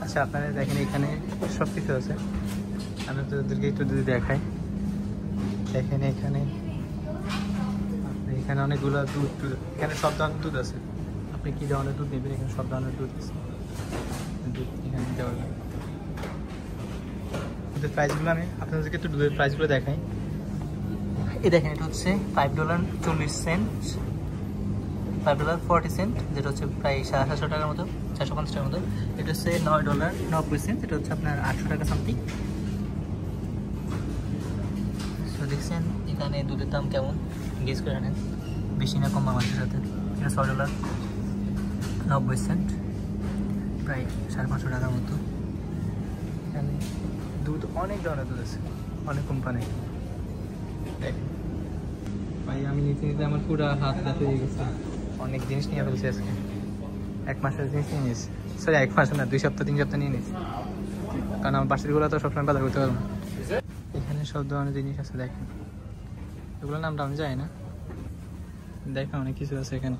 আচ্ছা আপনারা দেখেন এখানে সব কিছু আছে, আমি তোদেরকে একটু যদি দেখাই। দেখেন এখানে এখানে অনেকগুলো দুধ, এখানে সব ধরনের দুধ আছে। আপনি কী ধরনের দুধ নেবেন, এখানে সব ধরনের দুধ আছে, দুধ এখানে নিতে পারবেন। দুধের প্রাইসগুলো আমি আপনাদেরকে একটু দুধের প্রাইসগুলো দেখাই। এই দেখেন এটা হচ্ছে $5.40, $5.40, যেটা হচ্ছে প্রায় 750 টাকার মতো, 450 টাকার মতো। এটা হচ্ছে $9.90, এটা হচ্ছে আপনার 800 টাকা সামথিং। তো দেখছেন এখানে দুধের দাম কেমন, গেস করে আনেন, বেশি না কম বাংলাদেশের সাথে। এটা $6.90, প্রায় 550 টাকার মতো। এখানে দুধ অনেক ধরনের দুধ আছে, অনেক কোম্পানি। ভাই আমি নিতে নিতে আমার পুরো হাত ব্যথা হয়ে গেছে, অনেক জিনিস নিয়ে ফেলছি আজকে। 1 মাসের জিনিস নিয়ে নিয়েছি, সরি 1 মাস না, 2 সপ্তাহ 3 সপ্তাহ নিয়ে নিয়েছি, কারণ আমার বাসারগুলো তো সবসময় বাজার করতে পারবো না। এখানে সব ধরনের জিনিস আছে দেখেন, এগুলোর নামটা আমি জানি না, দেখেন অনেক কিছু আছে এখানে।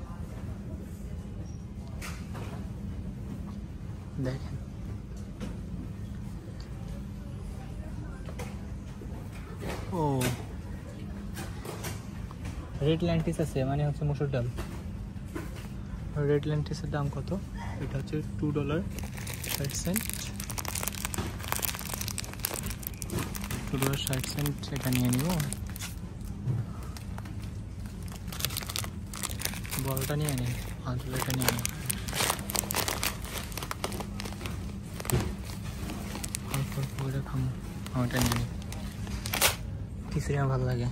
দেখেন ও রেড ল্যান্টিস আছে, মানে হচ্ছে মসুর ডাল। রেড ল্যান্টিসের দাম কত? এটা হচ্ছে $2.60, $2.60। এটা নিয়ে নিব, বড়টা নিয়ে নিই, এটা নিয়ে নিই। অল্প অল্প করে খাবো, ওটা নিয়ে নিই, খিচুড়ি আমার ভালো লাগে।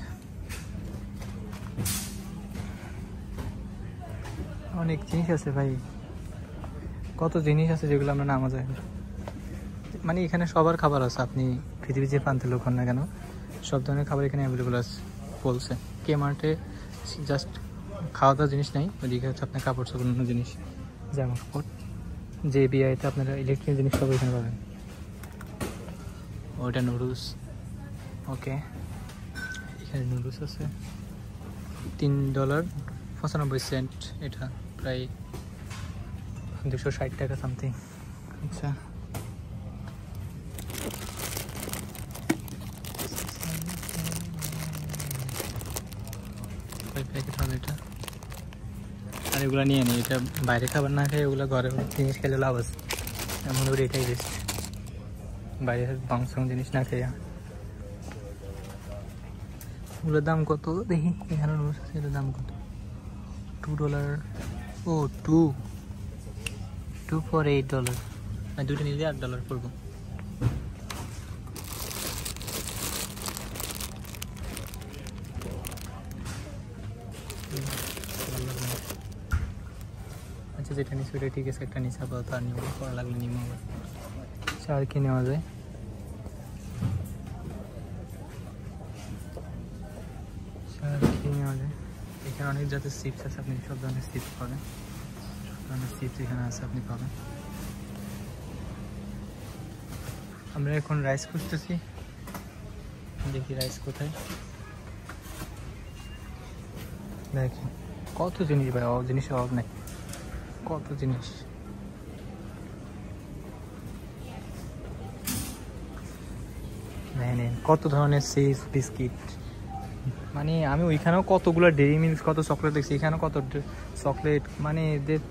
অনেক জিনিস আছে ভাই, কত জিনিস আছে যেগুলো আমরা নামা যায় না। মানে এখানে সবার খাবার আছে, আপনি পৃথিবীর যে প্রান্তের লোক হন না কেন, সব ধরনের খাবার এখানে অ্যাভেলেবল আছে বলছে। কে মার্টে জাস্ট খাওয়া দাওয়ার জিনিস নেই, ওইদিকে হচ্ছে আপনার কাপড় চোপড় অন্য জিনিস, জামা কাপড়। যে বিআইতে আপনারা ইলেকট্রিক জিনিস সব এখানে পাবেন। ওইটা নুডলস, ওকে এখানে নুডলস আছে $3.95, এটা প্রায় 260 টাকা সামথিং। আচ্ছা প্যাকেট হবে এটা, আর এগুলো নিয়ে নিই। এটা বাইরে খাবার না খেয়ে ওগুলো ঘরে জিনিস খেলে লাভ আছে, এমন করে এটাই বেস্ট, বাইরে মাংস জিনিস না খেয়ে। ওগুলোর দাম কত দেখি, এখানে এটার দাম কত? $2, ও $2 for $8, আর দুটো নিলে $8 পড়বো। আচ্ছা যেটা নিচ্ছি ওটা ঠিক আছে, একটা নিচে আপাতত আর নিব, করা লাগলে নিব। আচ্ছা আর কি নেওয়া যায়? এখানে অনেক জাতের চিপস আছে, আপনি সব ধরনের চিপস পাবেন, সব ধরনের চিপস এখানে আছে, আপনি পাবেন। আমরা এখন রাইস খুঁজতেছি, দেখি রাইস কোথায়। দেখি কত জিনিস ভাই, জিনিসের অভাব নেই, কত জিনিস। নেন কত ধরনের চিপস বিস্কিট, মানে আমি ওইখানেও কতগুলো ডেইরি মিল্ক, কত চকলেট দেখছি, এখানেও কত চকলেট। মানে এদের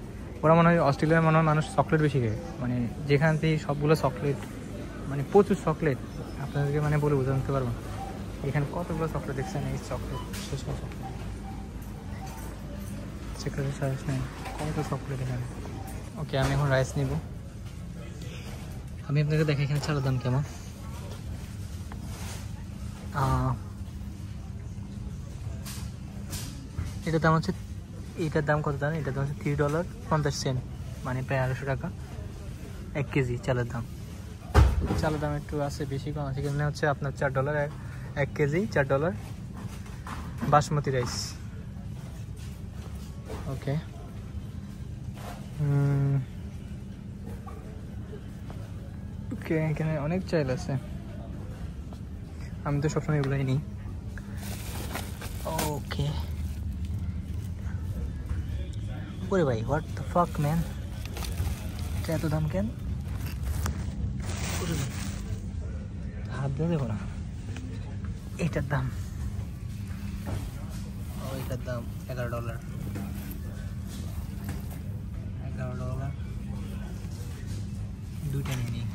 ওরা মনে হয় অস্ট্রেলিয়ার মনে হয় মানুষ চকলেট বেশি খায়, মানে যেখান থেকে সবগুলো চকলেট, মানে প্রচুর চকলেট, আপনাদেরকে মানে বলে বোঝাতে পারবো। এখানে কতগুলো চকলেট দেখছেন, এই চকলেট শেষ চকলেট, চকলেটের সাইজ নেই, কত চকলেট এখানে। ওকে আমি এখন রাইস নিব, আমি আপনাকে দেখি এখানে চালের দাম কেমন। এটার দাম হচ্ছে, এইটার দাম কত জানেন? এটার দাম হচ্ছে $3.50, মানে প্রায় 250 টাকা 1 কেজি চালের দাম। চালের দাম একটু আছে, বেশি কম আছে। এখানে হচ্ছে আপনার $4 1 কেজি, $4 বাসমতি রাইস। ওকে ওকে এখানে অনেক চাল আছে, আমি তো সবসময় এগুলোই নিই। ওকে ওরে ভাই, হোয়াট দ্য ফাক ম্যান, এত দাম কেন? হাত দিয়ে দেবো না। এটার দাম এটার দাম $11। $11 দুইটা নিয়ে নিই,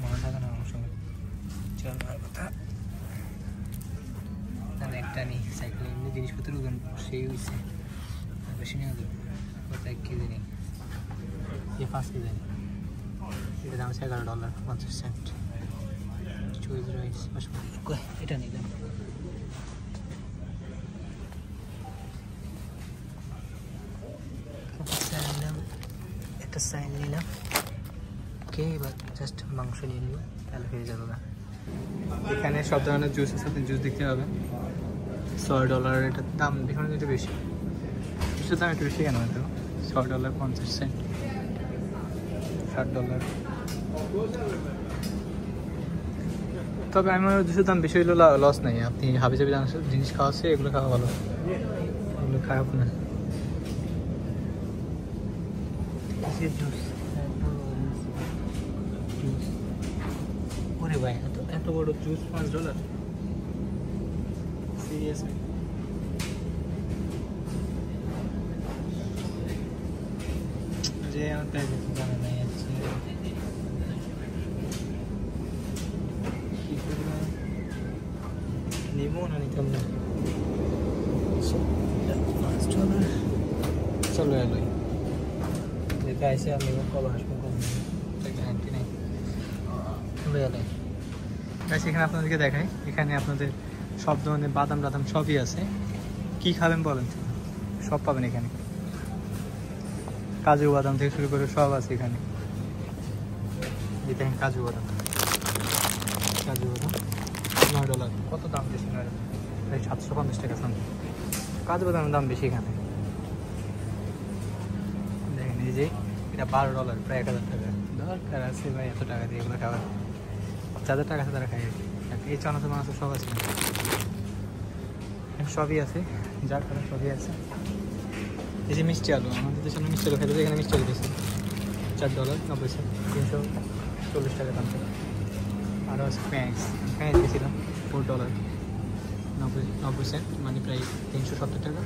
মনে থাকে না আমার সঙ্গে। চল আর কথা তাহলে একটা নিই। সাইকেল এমনি জিনিসপত্র ওজন সেই হয়েছে, বেশি নেওয়া যাবে। কত 1 কেজি নেই, 5 কেজি নেই। এটার দাম হচ্ছে $11.50। চুইজ রাইস এটা নিই দাম। একটা সাইন নিলাম। ওকে, এবার জাস্ট মাংস নিয়ে নিব, তাহলে হয়ে যাবে না। এখানে সব ধরনের জুসের সাথে জুস দেখতে হবে। $6 এটার দাম এখানে একটু বেশি। জুসের দাম একটু বেশি কেন হয়তো? $6.50, $60। তবে আমি মনে হয় জুসের দাম বেশি হইলেও লস নাই। আপনি হাবি জাবি জিনিস খাওয়াচ্ছে, এগুলো খাওয়া ভালো, এগুলো খারাপ না। জুস ওরে ভাই, এত বড় জুস $5? সিরিয়াসলি? যে আমার প্রাইস জানা নাই আছে। নিবো না নিতাম না। চলো এলোই দেখে আইসে আমি কবে আসবো, গ্যারান্টি নেই। এখানে আপনাদেরকে দেখাই, এখানে আপনাদের সব ধরনের বাদাম টাদাম সবই আছে। কি খাবেন বলেন, সব পাবেন এখানে। কাজু বাদাম থেকে শুরু করে সব আছে এখানে। দেখেন কাজু বাদাম, $9। কত দাম বেশি? প্রায় $750 সামনে। কাজু বাদামের দাম বেশি এখানে। দেখেন এই যে এটা $12, প্রায় $1000। দরকার আছে ভাই এত টাকা দিয়ে এগুলো খাবার? যাদের টাকা আছে তারা খাই। এই চানাচুর মাছ সব আছে, সবই আছে, যার কারণে সবই আছে। এই যে মিষ্টি আলু, আমাদের দেশে মিষ্টি আলু খেতে, এখানে মিষ্টি আলু দিয়েছে $4.90, $340 দাম। আরও আছে পেঁয়াজ দিয়েছিলাম $4.90, মানে প্রায় $370,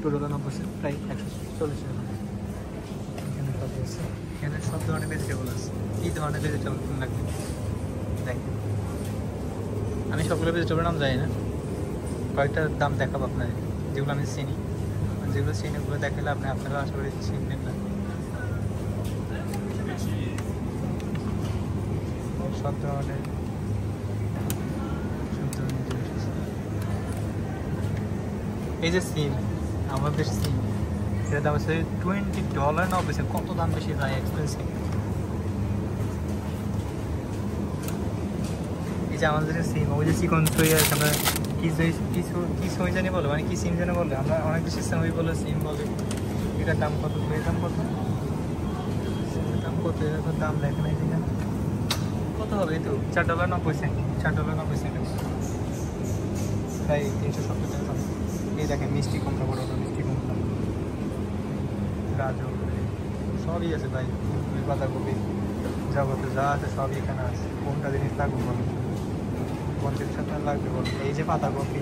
$2.90, প্রায় $140। এখানে সবই আছে, এখানে সব ধরনের ভেজিটেবল আছে। কী ধরনের ভেজিটেবল লাগবে দেখেন। আমি সবগুলো ভেজিটেবলের নাম জানি না, কয়েকটা দাম দেখাবো আপনাদের যেগুলো আমি চিনি। যেগুলো চিনি ওগুলো দেখালে আপনারা আশা করি চিনবেন না। সব ধরনের এই যে সিম, আমাদের সিম, সেটার দাম হচ্ছে $20.90। কত দাম বেশি ভাই, এক্সপেন্সিভ। এই যে আমাদের সিম, ওই যে চিকন সই আছে, আমরা কি সই জানি বলে, মানে কি সিম জানি বলে, আমরা অনেক বেশি সই বলে সিম বলে। এটার দাম কত? এর দাম কত? এটার দাম দেখে না এখানে কত হবে? এই তো $4.90, $4.90, প্রায় $370। এই দেখেন মিষ্টি কুমড়া, বড় বড় মিষ্টি কুমড়া, গাজর সবই আছে ভাই। বাঁধাকপি, জগতে যা আছে সবই এখানে আছে। কোনটা জিনিস লাগবে বলুন, কোন জিনিস আপনার লাগবে বলুন। এই যে পাতাকপি,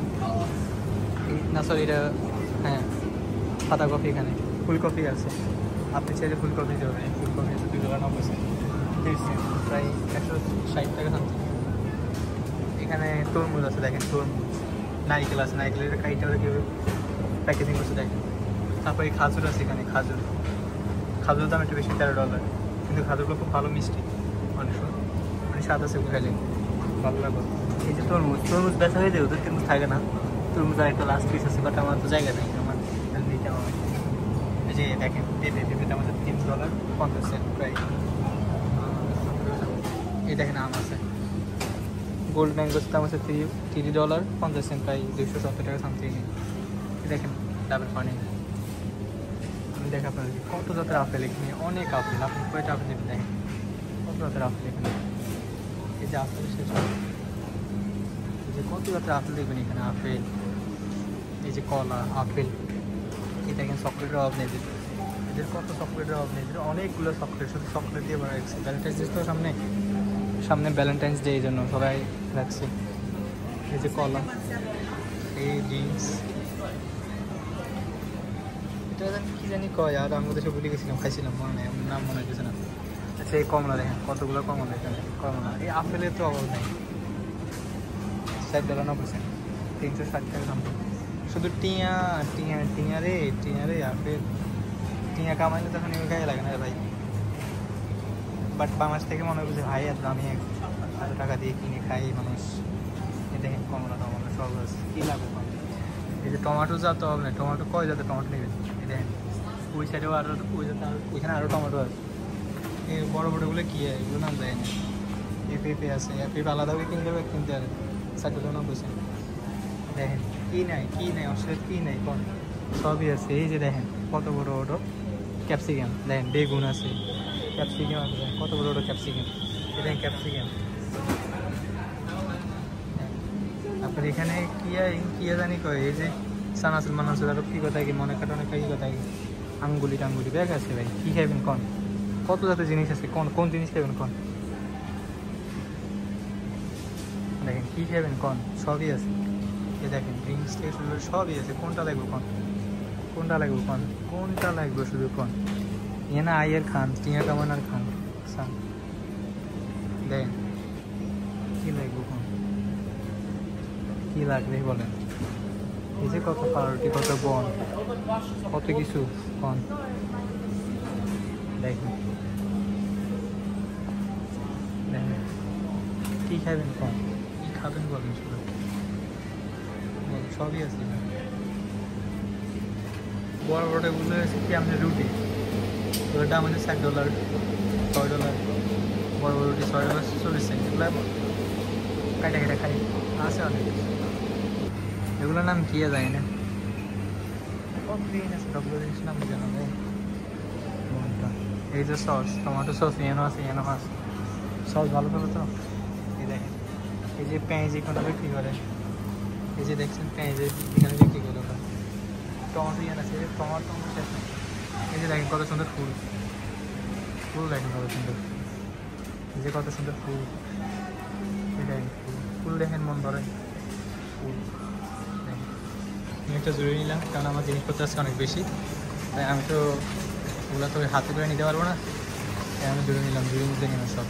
না সরি এটা, হ্যাঁ পাতাকপি। এখানে ফুলকপি আছে, আপনি চাইলে ফুলকপি দেবেন। ফুলকপি আছে $2.90, প্রায় $160 সামথিং। এখানে তরমুজ আছে, দেখেন তরমুজ। নারিকেল আছে, নারিকেলের কাইটা কীভাবে প্যাকেজিং করছে দেখেন। তারপরে খাজুর আছে, এখানে খাজুরের দাম একটু বেশি, $13, কিন্তু খাজুরগুলো খুব ভালো মিষ্টি, মানে স্বাদ আছে, খাইলে ভালো লাগবে। এই যে তরমুজ বেচা হয়ে যায়, ওদের তরমুজ থাকে না। তরমুজ আর একটা লাস্ট পিস আছে, বাট আমার তো জায়গা নেই, আমার নিতে হবে। এই যে দেখেন পেঁপেটা আমাদের $3.50 প্রায়। এই দেখেন আম আছে, গোল্ড ম্যাঙ্গোর দাম আছে $3.50, প্রায় $270 সামথিং। দেখেন ডাবের পানি। আমি দেখেন আপনাদের কত জাতের আপেল এখানে, অনেক আপেল। আপনি কয়টা আপেল নেবেন দেখেন, কত জাতের আপেল এখানে। এই যে আপেল শেষ, এই যে কত জাতের আপেল দেখবেন এখানে। আপেল, এই যে কলা, আপেল। এই দেখেন চকলেটের অভাব নেই এদের, কত চকলেটের অভাব নেই এদের, অনেকগুলো চকলেট, শুধু চকলেট দিয়ে বানাচ্ছে। ভ্যালেন্টাইন্স ডে তো সামনে, সামনে ভ্যালেন্টাইন্স ডে, এই জন্য সবাই রাখছে। এই যে কলা, এই ড্রিঙ্কস, এটা কি জানি কয়, আর আমি দেশে ভুলে গেছিলাম, খাইছিলাম, মনে নেই, আমার নাম মনে হচ্ছে না। আচ্ছা, এই কমলা দেখেন কতগুলো কমলা, এখানে কমলা। এই আপেলের তো অভাব নেই। $60.90, 360 টাকা দাম। শুধু টিয়া টিয়া টিয়া রে, টিয়া রে, আপেল টিয়া কামাইলে তখন এগুলো গায়ে লাগে না রে ভাই। বাট বাংলাদেশ থেকে মনে হয় যে ভাই এত দামি এত টাকা দিয়ে কিনে খাই মানুষ। এই দেখেন কমলা টমলা সব আছে, কী লাগবে। এই যে টমেটো যা তো হবে না, টমেটো কয় যাতে টমেটো নেবেন। এই দেখেন ওই সাইডেও আরও, ওই যাতে ওইখানে আরও টমেটো আছে। এই বড়ো বড়োগুলো কী হয়, এগুলো নাম দেয় না। পেঁপে আছে, পেঁপে আলাদাভাবে কিনতে হবে, কিনতে হবে $60.90। দেখেন কী নাই অবশ্যই কী নাই কোন সবই আছে। এই যে দেখেন কত বড় বড় ক্যাপসিকাম, দেখেন বেগুন আছে, ক্যাপসিকাম আছে, দেখেন কত বড় বড় ক্যাপসিকাম। এই দেখেন ক্যাপসিকাম। আপনার এখানে কী জানি কয়, এই যে সানাসুল মানাসুল আরও কী কথা কি মনে কাটানো, কী কথা কি আঙ্গুলি টাঙ্গুলি ব্যাগ আছে ভাই। কী খাবেন কন, কত জাতের জিনিস আছে, কোন জিনিস খাবেন কন। দেখেন কী খাবেন কন, সবই আছে। এই দেখেন ড্রিঙ্কস থেকে শুরু করে সবই আছে। কোনটা লাগবে কন, কোনটা লাগবে কন, কোনটা লাগবে শুধু কন। না আইয়ের খান, টিয়া কামানার খান, দেখেন কী লাগবে কন, কী লাগবে বলেন। এই যে কত পাউরুটি, কত বন, কত কিছু কন। দেখেন দেখেন কী খাবেন কন, কী খাবেন বলেন শুধু, সবই আছে। বড় বড়গুলো আছে কি আমাদের রুটি, ওগুলোর দাম আছে $60, $6। বড় বড় রুটি $6.40। এগুলো কাটা কেটে খাই, আছে অনেক। এগুলোর নাম কি যায় না, কত দিন আছে সবগুলো জিনিস নাম জানা যায়। এই যে সস, টমেটো সস এনো আছে, এনো আছে সস ভালো ভালো তো। এই দেখেন এই যে পেঁয়াজ এখানে বিক্রি করে, এই যে দেখছেন পেঁয়াজ এখানে বিক্রি করে ওরা। টমেটো ইয়ে আছে, টমেটো শেষ নেই। এই যে দেখেন কত সুন্দর ফুল, ফুল দেখেন কত সুন্দর, এই যে কত সুন্দর ফুল। এই দেখেন ফুল দেখেন মন ভরে ফুল। দেখেন আমি একটা জরুরি নিলাম, কারণ আমার জিনিসপত্র আছে অনেক বেশি, তাই আমি তো ওগুলো তো হাতে করে নিতে পারবো না, তাই আমি জরুরি নিলাম, জরুরির মধ্যে নিলাম সব।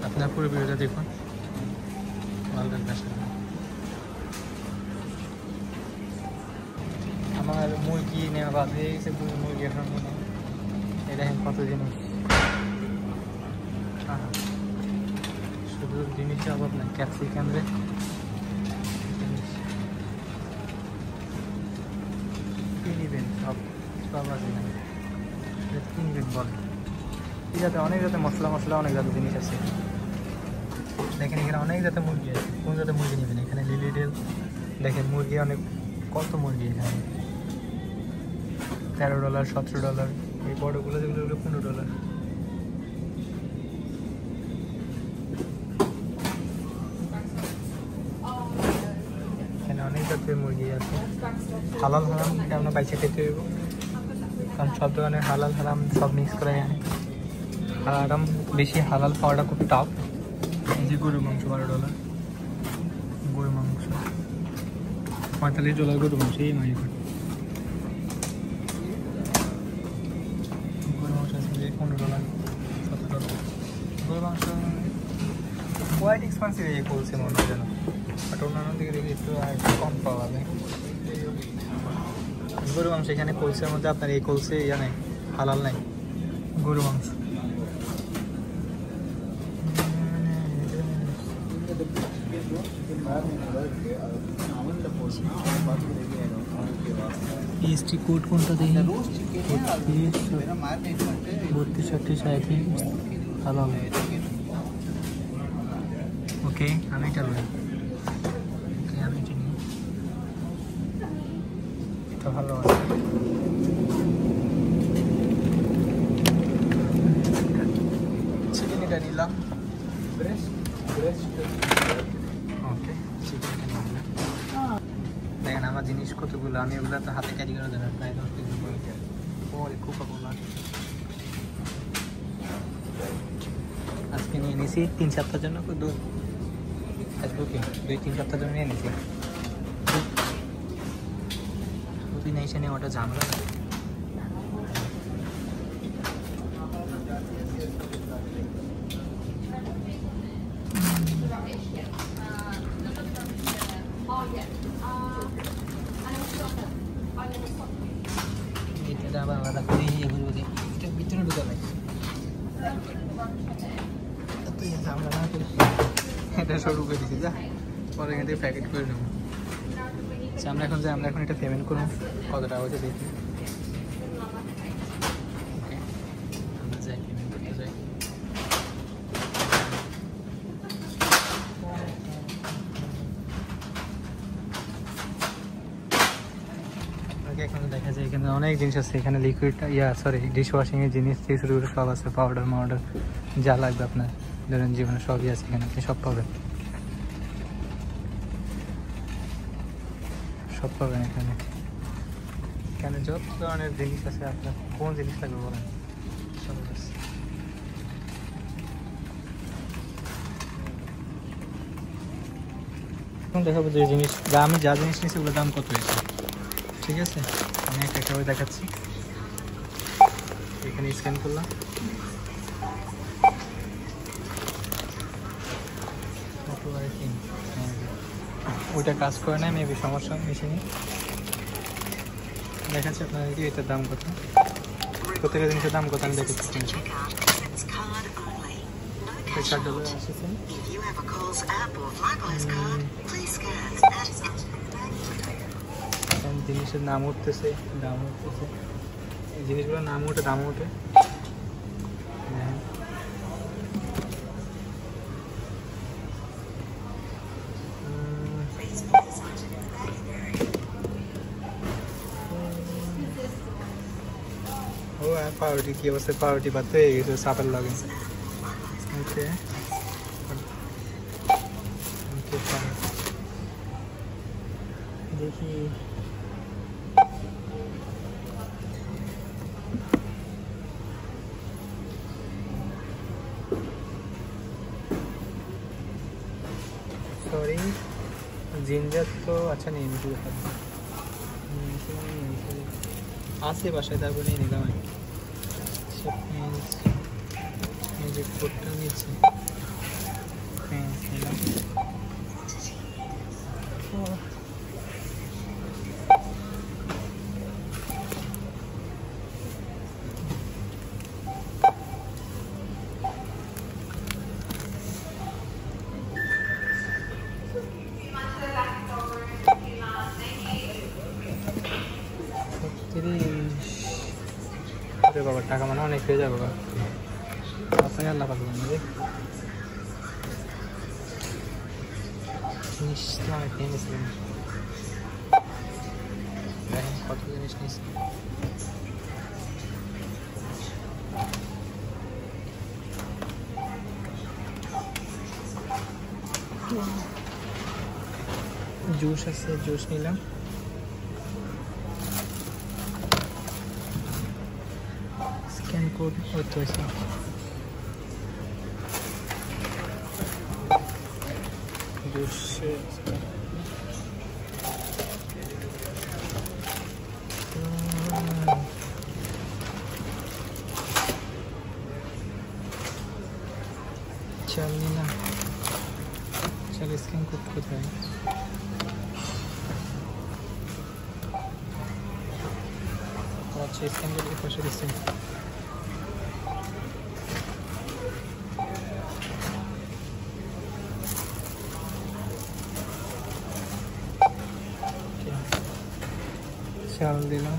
আপনার পুরো ভিডিওটা দেখুন, ভালো লাগবে। আমার মুরগি নেওয়া বাদ হয়ে গেছে, মুরগি এখন নেই। এই দেখেন কত জিনিস, শুধু জিনিসের অভাব না। ক্যাপসিকাম রে কী নিবেন, সব সব আছে, কী নিবেন বলেন। এই যাতে অনেক যাতে মশলা অনেক যাতে জিনিস আছে। দেখেন এখানে অনেক যাতে মুরগি আছে, কোন যাতে মুরগি নেবেন। এখানে লিলিডেল দেখেন মুরগি অনেক, কত মুরগি এখানে $13, $17। এই বড়গুলো যেগুলো $15। এখানে অনেক জাতের মুরগি আছে। হালাল হারাম এটা আমরা বাইচে খেতে হইব, কারণ সব দোকানে হালাল হারাম সব মিক্স করে আনে। হারাম বেশি হালাল পাওয়াটা খুব টাফ। এই যে গরুর মাংস $12, গরুর মাংস $45 গরুর মাংস। এই নয় গরুর মাংস আছে যে $15, $17। গরুর মাংস কোয়াইট এক্সপেন্সিভ এই বলছে মনে হয় যেন, বাট অন্যান্য দিকে দেখি একটু কম পাওয়া যায়। গরুর মাংস এখানে কলসের মধ্যে আপনার এই কলসে ইয়া নেই, হালাল নাই গরুর মাংস। পিএসটি কোড কোনটা দেখি, 32-38 হালাল। ওকে আমি এটা লই, আমি এটা নিই, এটা ভালো আছে। চিকেন এটা নিলাম, ওকে চিকেন এটা নিলাম। দেখেন আমার জিনিস কতগুলো, আমি ওগুলো তো হাতে ক্যারি করে দেবেন প্রায় 10 কেজি পরে কোকা কোলা। নিয়েছি 3 সপ্তাহের জন্য, আসবো কি 2-3 সপ্তাহের জন্য নিয়ে নিয়েছি। প্রতিদিন এসে নিয়ে ওটা ঝামেলা। এটা আবার আলাদা করে ইয়ে করবো, এটা ভিতরে ঢুকা লাগে, ঝামেলা না করে এটা শুরু করে দিচ্ছি। যা পরে এখান থেকে প্যাকেট করে নেবো। আমরা এখন এটা পেমেন্ট করবো, কত টাকা হচ্ছে দেখি। ওকে, আমরা যাই পেমেন্ট করতে যাই। এখন দেখা যায় এখানে অনেক জিনিস আছে, এখানে লিকুইড ডিশ ওয়াশিংয়ের জিনিস থেকে শুরু করে সব আছে, পাউডার যা লাগবে আপনার ধরেন জীবনে সবই আছে এখানে, আপনি সব পাবেন এখানে যত ধরনের জিনিস আছে, আপনার কোন জিনিস লাগবে বলেন, সব আছে। এখন দেখাবো যে আমি যা জিনিস নিয়েছি ওগুলোর দাম কত হয়েছে। ঠিক আছে, আমি একটা করে দেখাচ্ছি। এখানে স্ক্যান করলাম, ওইটা কাজ করে না, মেবি সমস্যা মেশিনে। দেখাচ্ছি আপনাদেরকে এটার দাম কত, প্রত্যেকটা জিনিসের দাম কত আমি দেখাচ্ছি। জিনিসের নাম উঠতেছে, এই জিনিসগুলোর নাম উঠে দাম উঠে। ও পাউরুটি কি অবস্থা, পাউরুটি বাদ হয়ে গেছে সাপের লগে। ওকে দেখি, সরি জিঞ্জার তো আচ্ছা নেই, আছে বাসায়, তারপরে নিয়ে নিলাম। যে কোটটা নিচ্ছে বাবা, টাকা মানে অনেক হয়ে যাবে বাবা, আল্লাহ পাবেন জিনিস তো অনেক নিয়ে নিয়েছিলেন। দেখেন কত জিনিস নিয়েছি। জুস আছে, জুস নিলাম। স্ক্যান কোড হতে হয়েছে, জুস चल ना, चल स्कैन कोड कोথায়? अच्छा स्कैन करके पाশে দিচ্ছি। চাল দিলাম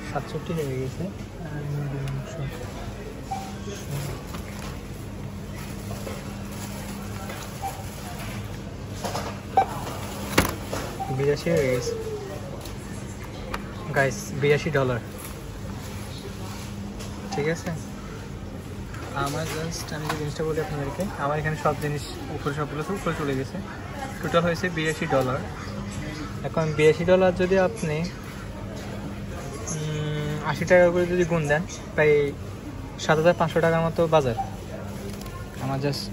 67 হয়ে গেছে, আর দিলাম 82 হয়ে গেছে গাইস, $82। ঠিক আছে, আমার জাস্ট আমি যে জিনিসটা বলি আপনাদেরকে, আমার এখানে সব জিনিস উপরে সবগুলো উপরে চলে গেছে, টোটাল হয়েছে $82। এখন $82 যদি আপনি 80 টাকা করে যদি গুণ দেন, প্রায় 7500 টাকার মতো বাজার। আমার জাস্ট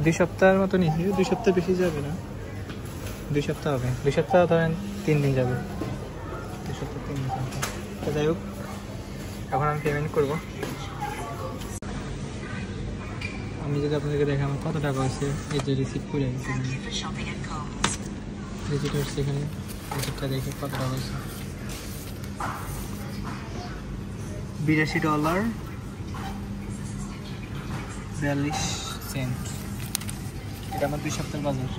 2 সপ্তাহের মতো নিয়েছি, 2 সপ্তাহ বেশি যাবে না, 2 সপ্তাহ হবে, 2 সপ্তাহ ধরেন 3 দিন যাবে, 2 সপ্তাহ 3 দিন যাবে। তো যাই হোক, এখন আমি পেমেন্ট করবো। আমি যদি আপনাদেরকে দেখে আমার কত টাকা হয়েছে, এই যে রিসিভ করে আনছি, রিসিপ্ট হচ্ছে এখানে, রিসিপ্টটা দেখে কত টাকা হয়েছে, $82.42। এটা আমার 2 সপ্তাহের বাজার।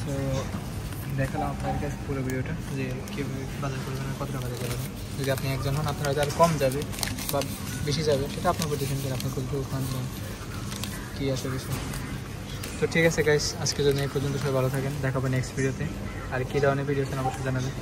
তো দেখালাম আপনার কাছে পুরো ভিডিওটা, যে কীভাবে বাজার করবেন আর কত টাকা দিতে পারবেন। যদি আপনি একজন হন, আপনার হয়তো আর কম যাবে বা বেশি যাবে, সেটা আপনার উপর ডিপেন্ড করে, আপনি কতটুকু খান কী আছে বিষয়। তো ঠিক আছে গাইস, আজকের জন্য এই পর্যন্ত, সবাই ভালো থাকেন, দেখা হবে নেক্সট ভিডিওতে। আর কী ধরনের ভিডিও চান অবশ্যই জানাবেন।